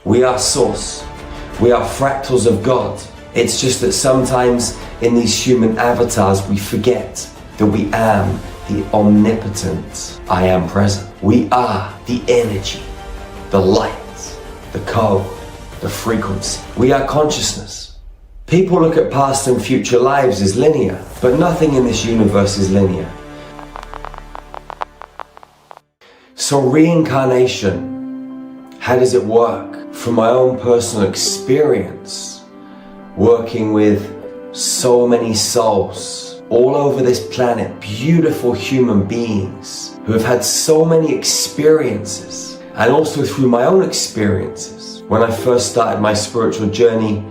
We are source. We are fractals of God. It's just that sometimes in these human avatars we forget that we am the omnipotent I am present. We are the energy, the light, the code, the frequency. We are consciousness. People look at past and future lives as linear, but nothing in this universe is linear. So reincarnation, how does it work? From my own personal experience, working with so many souls all over this planet, beautiful human beings who have had so many experiences, and also through my own experiences. When I first started my spiritual journey,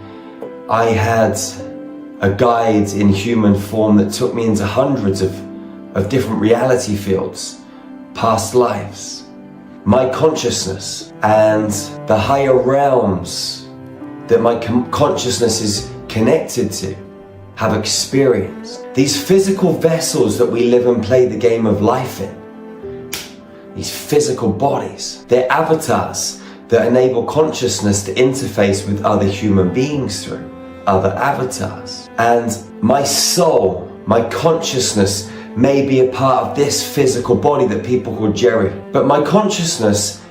I had a guide in human form that took me into hundreds of different reality fields, past lives. My consciousness and the higher realms that my consciousness is connected to have experienced. These physical vessels that we live and play the game of life in, these physical bodies, they're avatars that enable consciousness to interface with other human beings through other avatars. And my soul, my consciousness, may be a part of this physical body that people call Jerry. But my consciousness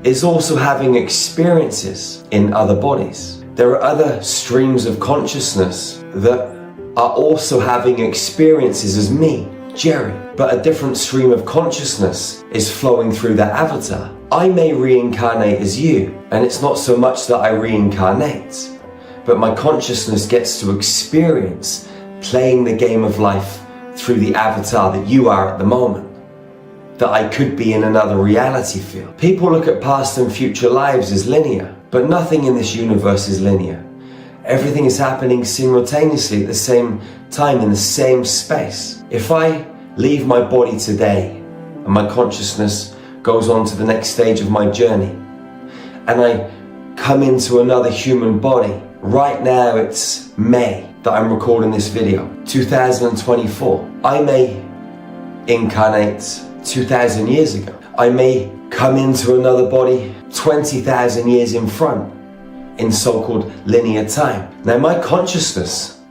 is also having experiences in other bodies. There are other streams of consciousness that are also having experiences as me, Jerry. But a different stream of consciousness is flowing through that avatar. I may reincarnate as you, and it's not so much that I reincarnate, but my consciousness gets to experience playing the game of life through the avatar that you are at the moment, that I could be in another reality field. People look at past and future lives as linear, but nothing in this universe is linear. Everything is happening simultaneously at the same time in the same space. If I leave my body today and my consciousness goes on to the next stage of my journey, and I come into another human body, right now it's May that I'm recording this video, 2024. I may incarnate 2,000 years ago. I may come into another body 20,000 years in front in so-called linear time. Now my consciousness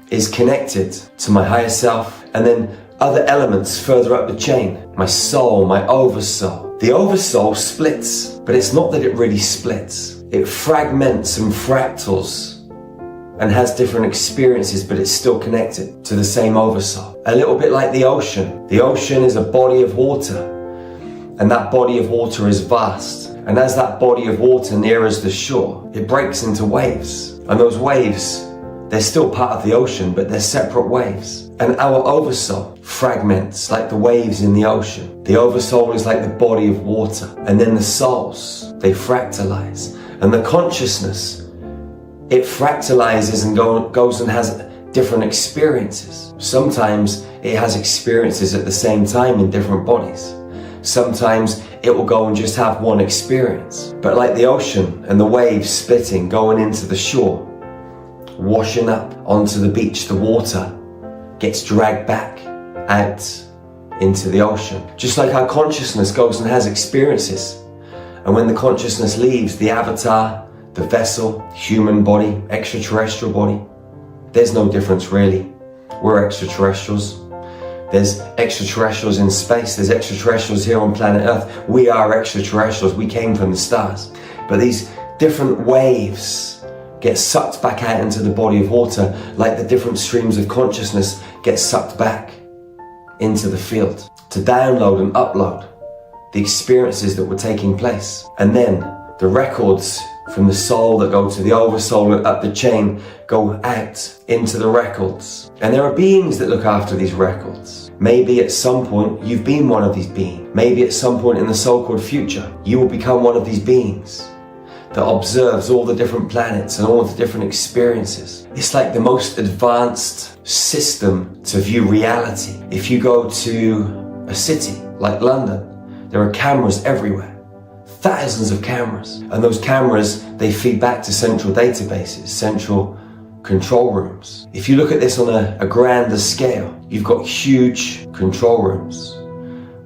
is connected to my higher self and then other elements further up the chain. My soul, my oversoul. The oversoul splits, but it's not that it really splits. It fragments and fractals and has different experiences, but it's still connected to the same oversoul. A little bit like the ocean. The ocean is a body of water, and that body of water is vast. And as that body of water nears the shore, it breaks into waves. And those waves, they're still part of the ocean, but they're separate waves. And our oversoul fragments like the waves in the ocean. The oversoul is like the body of water. And then the souls, they fractalize. And the consciousness, it fractalizes and goes and has different experiences. Sometimes it has experiences at the same time in different bodies. Sometimes it will go and just have one experience. But like the ocean and the waves splitting, going into the shore, washing up onto the beach, the water gets dragged back out into the ocean. Just like our consciousness goes and has experiences. And when the consciousness leaves the avatar, the vessel, human body, extraterrestrial body, there's no difference really. We're extraterrestrials. There's extraterrestrials in space. There's extraterrestrials here on planet Earth. We are extraterrestrials. We came from the stars. But these different waves get sucked back out into the body of water, like the different streams of consciousness get sucked back into the field to download and upload the experiences that were taking place. And then the records from the soul that go to the oversoul up the chain go out into the records. And there are beings that look after these records. Maybe at some point you've been one of these beings. Maybe at some point in the so-called future you will become one of these beings that observes all the different planets and all the different experiences. It's like the most advanced system to view reality. If you go to a city like London, there are cameras everywhere. Thousands of cameras. And those cameras, they feed back to central databases, central control rooms. If you look at this on a grander scale, you've got huge control rooms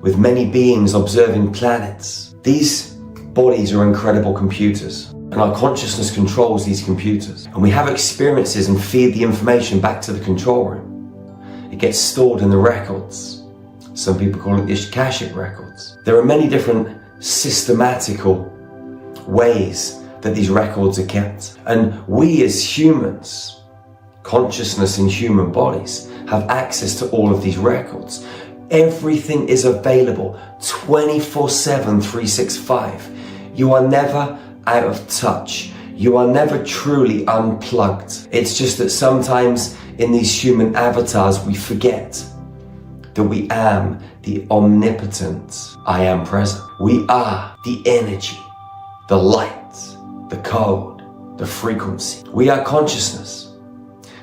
with many beings observing planets. These bodies are incredible computers. and our consciousness controls these computers. And we have experiences and feed the information back to the control room. It gets stored in the records. Some people call it the Akashic records. There are many different systematical ways that these records are kept. And we as humans, consciousness in human bodies, have access to all of these records. Everything is available 24/7, 365. You are never out of touch. You are never truly unplugged. It's just that sometimes in these human avatars we forget that we am the omnipotent I am present. We are the energy, the light, the code, the frequency. We are consciousness.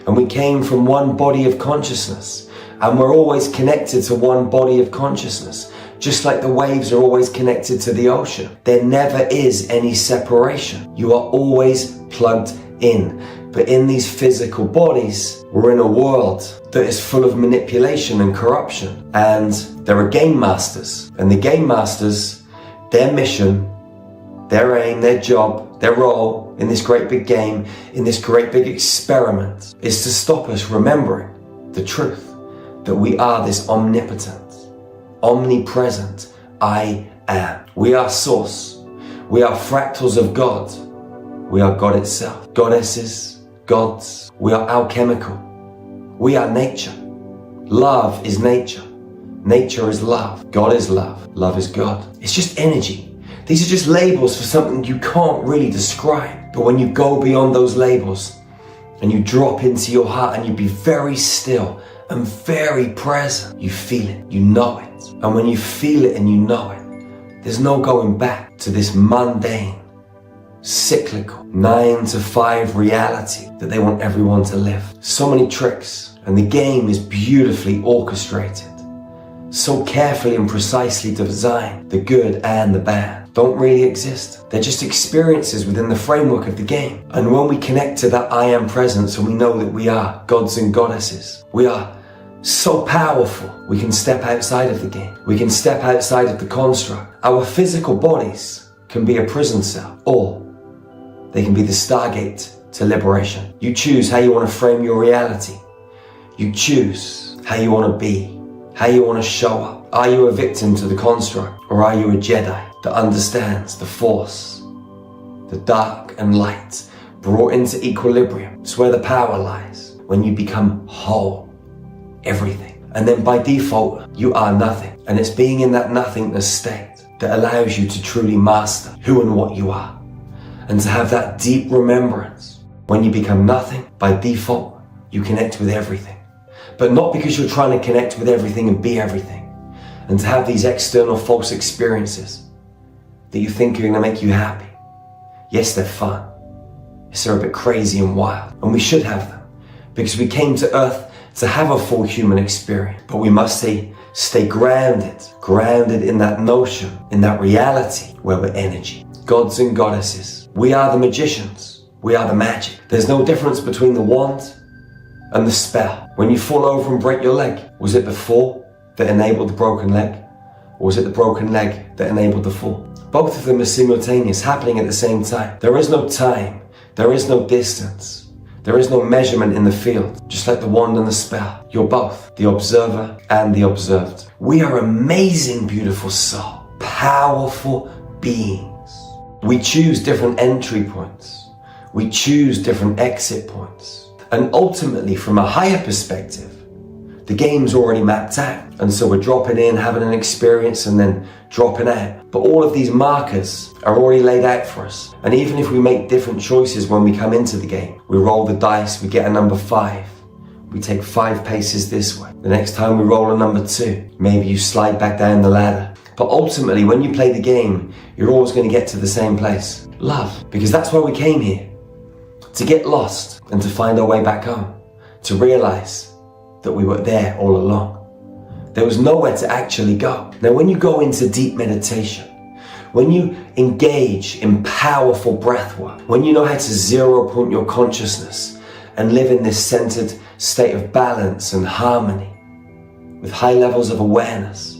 And we came from one body of consciousness. And we're always connected to one body of consciousness. Just like the waves are always connected to the ocean. There never is any separation. You are always plugged in. But in these physical bodies, we're in a world that is full of manipulation and corruption. And there are game masters. And the game masters, their mission, their aim, their job, their role in this great big game, in this great big experiment, is to stop us remembering the truth that we are this omnipotent, omnipresent I am. We are source. We are fractals of God. We are God itself. Goddesses, gods. We are alchemical. We are nature. Love is nature. Nature is love. God is love. Love is God. It's just energy. These are just labels for something you can't really describe. But when you go beyond those labels and you drop into your heart and you be very still and very present, you feel it, you know it. And when you feel it and you know it, there's no going back to this mundane, cyclical, 9 to 5 reality that they want everyone to live. So many tricks, and the game is beautifully orchestrated. So carefully and precisely designed. The good and the bad don't really exist. They're just experiences within the framework of the game. And when we connect to that I am presence and we know that we are gods and goddesses, we are so powerful, we can step outside of the game. We can step outside of the construct. Our physical bodies can be a prison cell, or they can be the stargate to liberation. You choose how you want to frame your reality. You choose how you want to be, how you want to show up. Are you a victim to the construct, or are you a Jedi that understands the force, the dark and light, brought into equilibrium? It's where the power lies, when you become whole, everything. And then by default, you are nothing. And it's being in that nothingness state that allows you to truly master who and what you are. And to have that deep remembrance. When you become nothing, by default, you connect with everything. But not because you're trying to connect with everything and be everything. And to have these external false experiences that you think are going to make you happy. Yes, they're fun. Yes, they're a bit crazy and wild. And we should have them. Because we came to Earth to have a full human experience. But we must stay grounded in that notion, in that reality where we're energy. Gods and goddesses. We are the magicians. We are the magic. There's no difference between the wand and the spell. When you fall over and break your leg, was it the fall that enabled the broken leg? Or was it the broken leg that enabled the fall? Both of them are simultaneous, happening at the same time. There is no time. There is no distance. There is no measurement in the field, just like the wand and the spell. You're both, the observer and the observed. We are amazing, beautiful soul, powerful beings. We choose different entry points. We choose different exit points. And ultimately, from a higher perspective, the game's already mapped out. And so we're dropping in, having an experience, and then dropping out. But all of these markers are already laid out for us. And even if we make different choices when we come into the game, we roll the dice, we get a number 5. We take 5 paces this way. The next time we roll a number 2, maybe you slide back down the ladder. But ultimately, when you play the game, you're always going to get to the same place. Love. Because that's why we came here. To get lost and to find our way back home. To realize that we were there all along. There was nowhere to actually go. Now, when you go into deep meditation, when you engage in powerful breath work, when you know how to zero point your consciousness and live in this centered state of balance and harmony with high levels of awareness,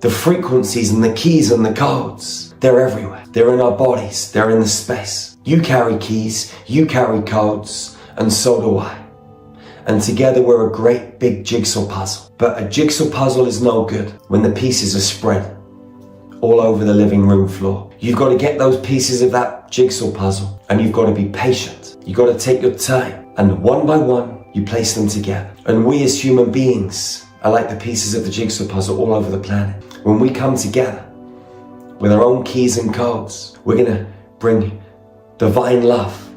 The frequencies and the keys and the codes, they're everywhere. They're in our bodies, they're in the space. You carry keys, you carry codes, and so do I. And together we're a great big jigsaw puzzle. But a jigsaw puzzle is no good when the pieces are spread all over the living room floor. You've got to get those pieces of that jigsaw puzzle, and you've got to be patient. You've got to take your time, and one by one, you place them together. And we as human beings are like the pieces of the jigsaw puzzle all over the planet. When we come together with our own keys and codes, we're going to bring divine love,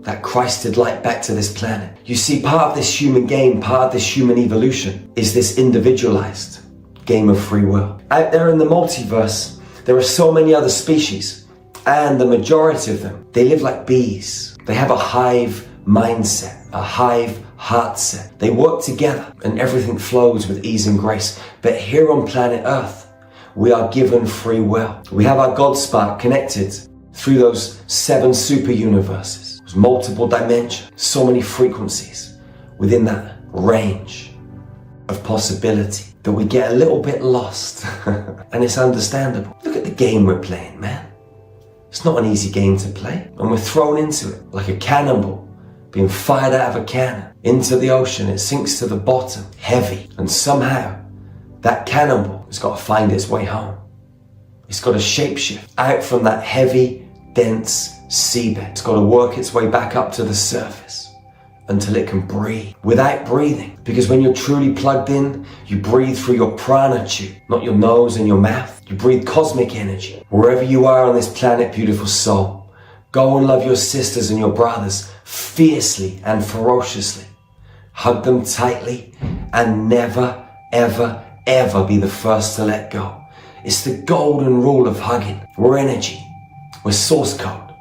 that Christed light back to this planet. You see, part of this human game, part of this human evolution is this individualized game of free will. Out there in the multiverse, there are so many other species, and the majority of them, they live like bees. They have a hive mindset, a hive heart set. They work together and everything flows with ease and grace. But here on planet Earth, we are given free will. We have our God spark connected through those 7 super universes. There's multiple dimensions, so many frequencies within that range of possibility that we get a little bit lost. And it's understandable. Look at the game we're playing, man. It's not an easy game to play. And we're thrown into it like a cannonball being fired out of a cannon into the ocean. It sinks to the bottom, heavy. And somehow that cannonball has got to find its way home. It's got to shapeshift out from that heavy, dense seabed. It's got to work its way back up to the surface until it can breathe without breathing. Because when you're truly plugged in, you breathe through your prana tube, not your nose and your mouth. You breathe cosmic energy. Wherever you are on this planet, beautiful soul, go and love your sisters and your brothers fiercely and ferociously. Hug them tightly and never, ever, ever be the first to let go. It's the golden rule of hugging. We're energy. We're source code.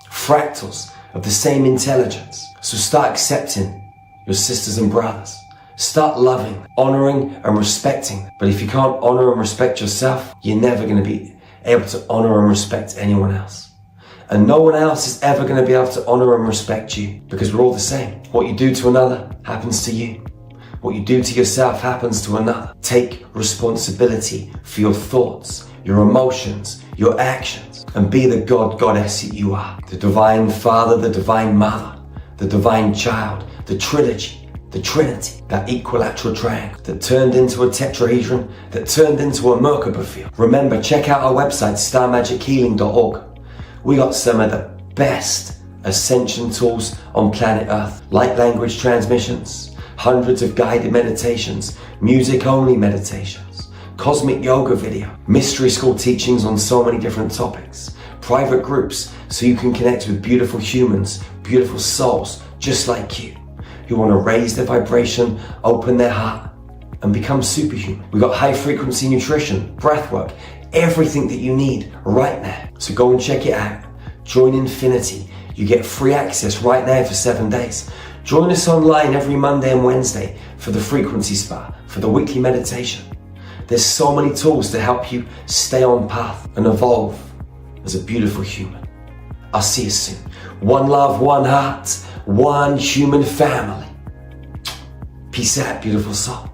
Fractals of the same intelligence. So start accepting your sisters and brothers. Start loving, honoring and respecting them. But if you can't honor and respect yourself, you're never going to be able to honor and respect anyone else. And no one else is ever going to be able to honor and respect you, because we're all the same. What you do to another happens to you. What you do to yourself happens to another. Take responsibility for your thoughts, your emotions, your actions, and be the God, Goddess that you are. The Divine Father, the Divine Mother, the Divine Child, the Trilogy, the Trinity, that equilateral triangle that turned into a tetrahedron, that turned into a Merkaba field. Remember, check out our website, starmagichealing.org. We got some of the best ascension tools on planet Earth, light language transmissions, hundreds of guided meditations, music-only meditations, cosmic yoga video, mystery school teachings on so many different topics, private groups so you can connect with beautiful humans, beautiful souls just like you, who want to raise their vibration, open their heart, and become superhuman. We've got high frequency nutrition, breathwork, everything that you need right now. So go and check it out. Join Infinity. You get free access right now for 7 days. Join us online every Monday and Wednesday for the frequency spa, for the weekly meditation. There's so many tools to help you stay on path and evolve as a beautiful human. I'll see you soon. One love, one heart, one human family. Peace out, beautiful soul.